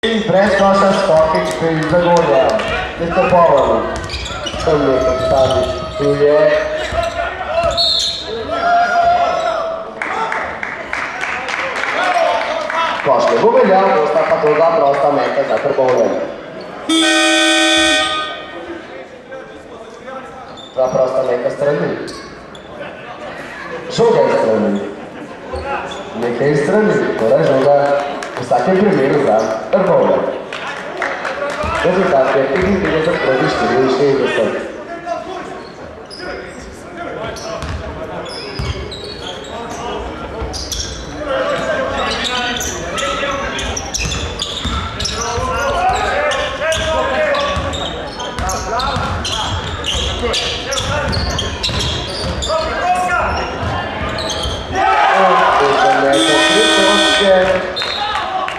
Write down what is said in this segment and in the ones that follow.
Brez koša Stokić pri Zagorja. Mr. Power. Tam nekaj stavi. Tu je. Koš ne bo veljal, bosta pa to dva prosta meta za Trbovljen. Dva prosta meta strani. Žoga je strani. Nekaj strani, torej žoga v vsakem primeru za Trbovljen. Rezultat je 55-64.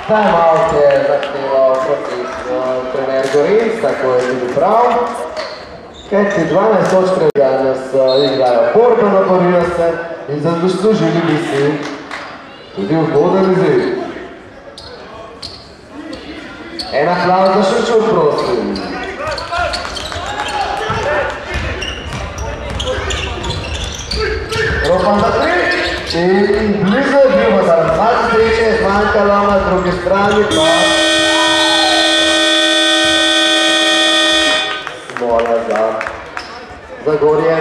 Timeout je zahteval proti trener Gorenc, tako je tudi prav. Kajti 12 točk danes igrajo borbeno, borijo se in zaslužili bi si tudi ugoden izid. En aplavz za Šučur, prosim. Ropan za 3 in blizu je bil, zaradi 20 sreče je zmanjkalo na drugi strani, pa smola za Zagorje.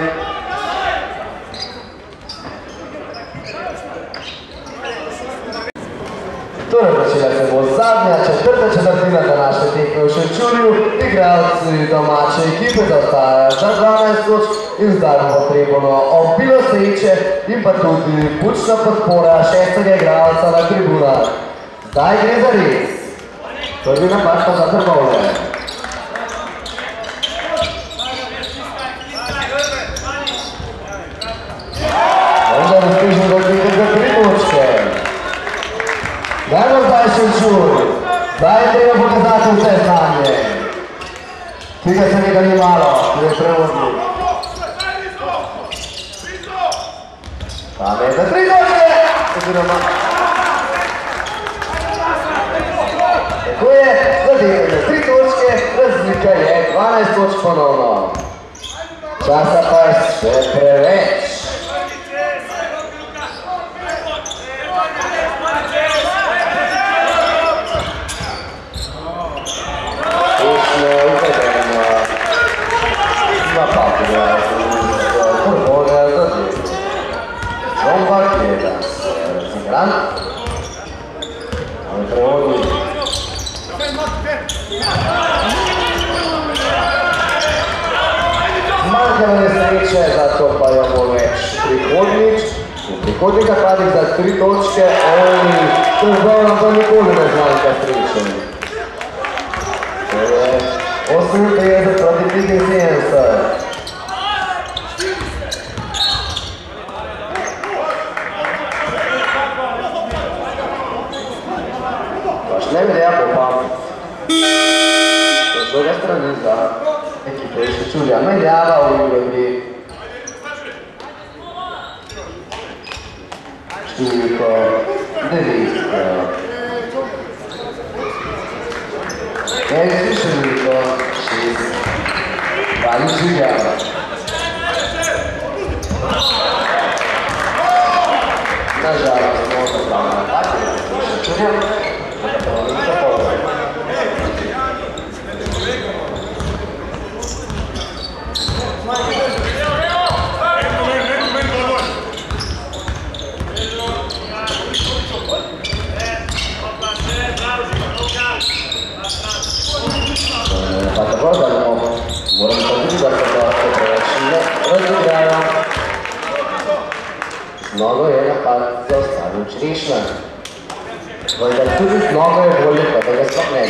Torej, začela se bo zadnja, četrta četrtina današnje tekme v Šenčurju. Igralci domače ekipe zaostajajo za 12 točk in zdaj bo potrebno obilo sreče in pa tudi bučna podpora šestega igralca na tribunah. Zdaj gre za res. Prvi napad pa za Trbovljen. Vendar uspešno dotikati za 3 točke. Dajmo zdaj Šenčur. Zdaj je treba pokazati vse znanje. Tega se nekaj ni malo, ki je prevodnik. Tam je za 3 točke! Tako je, zadeve za 3 točke, razlika je 12 točk ponovno. Časa pa je še preveč. Ušno uvedeno napadnja iz Trbovlja zadeve. Zombar gleda se razigran. Ali prevodnik. Zmanjkalo je sreče, zato pa jo bo več prihodnič. V prihodnih napadih za 3 točke, oni Trbovljam pa nikoli ne zmanjka sreče. To je 58 proti 75. Ne velja popamiti. Z druge strani za ekipe iz Šenčurja. Menjava v igri. Številko 9. Elzi številko 6. Vali Živjava. Nažalost, možda pravna napad iz Šenčurja. Pa tako da moram tudi, da se preveč ne razigrajo. Mnogo je napad zaostavil Črišna. Vendar tudi mnogo je bolje, pa da ga sploh ne bi.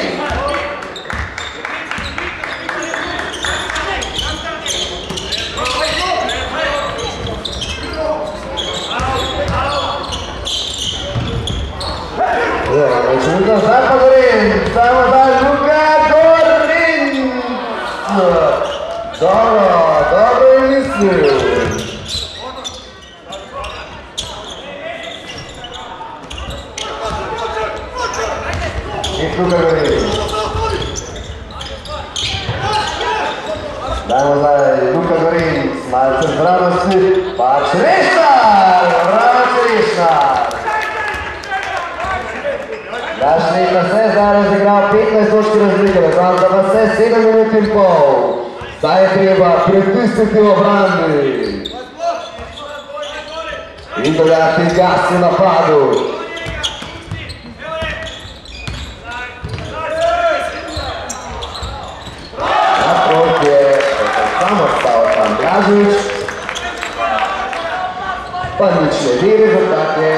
Zdaj pa Gorenc, zdaj Luka Gorenc! Dobro je mislil. In Luka Dajmo zdaj Luka Gorin, s malcem zbranosti, pa Črešnar! Bravo Črešnar! Dašnik na vse zdaj razigral 15 točki razlike, razam za vse 7 minut in pol. Zdaj je treba pritisniti v obrambi. In dodati gas v napadu. Naprot je samo ostal tam Blažič. Pa nič ne ve, rezultat je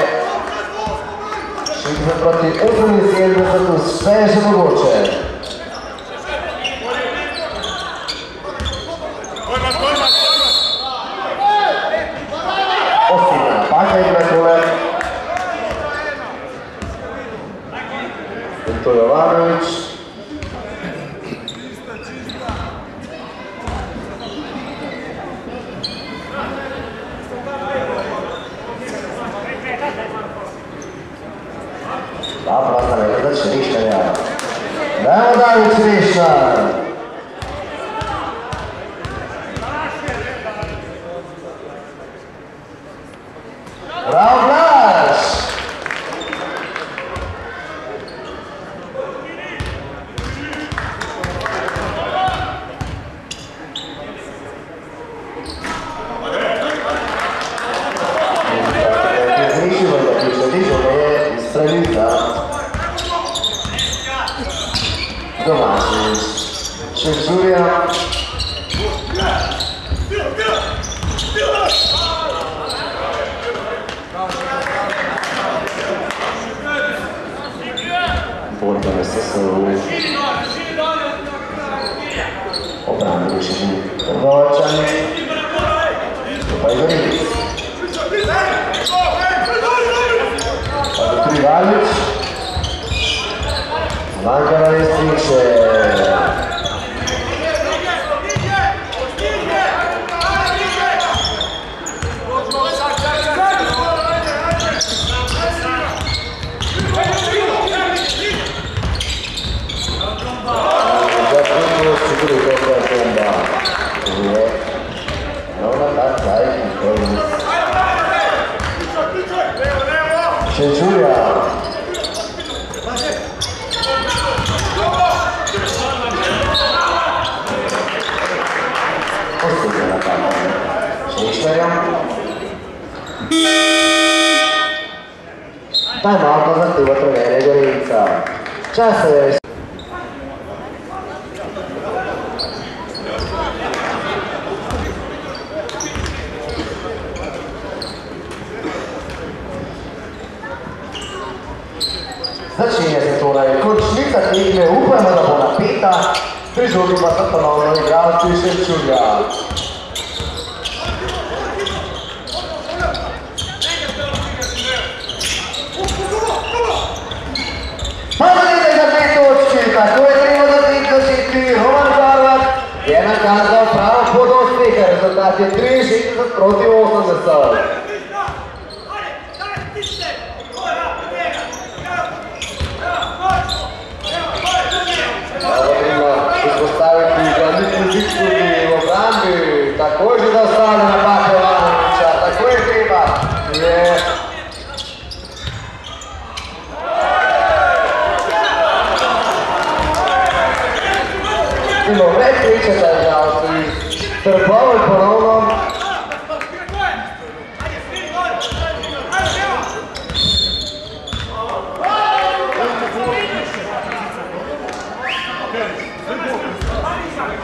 60 proti 78, vse je že mogoče. Osnovna napaka je bila tole. In to je Jovanović. Da, prosta ne da Črešnar. Dajmo dalje Črešnar. Bravo Blaž! Izrišimo, da ti želiš, da je strelita. Domačić. Šečurja. Borba se u obrambi rješenju Trgovačan. Pa je Goric. Pa je Trivalić. Mankava je stiče. Čečurja. Osnovna napaka. Češnerja. Taj malo zahteva trenerja Gorenca. Čas je... Začenja se torej končnica tekme, upajmo, da bo napeta, pri žogi pa so ponovno igralci Šečurja. Pozorite za 2 točki, tako je treba doseči Roman Horvat, je nakazal pravo pot do uspeha, rezultat je 63 proti 80. Izpostaviti glavnicu Viktorji v obrambi, takoj že zastavlja napaka Jovanovića, tako je treba. Imamo več pričeta igralci, Trbovelj ponovno.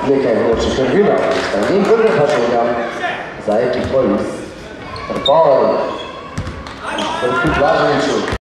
Nekaj vročih krvina, in prve pa željam za ekipo iz Trbovelj, Blaževiću.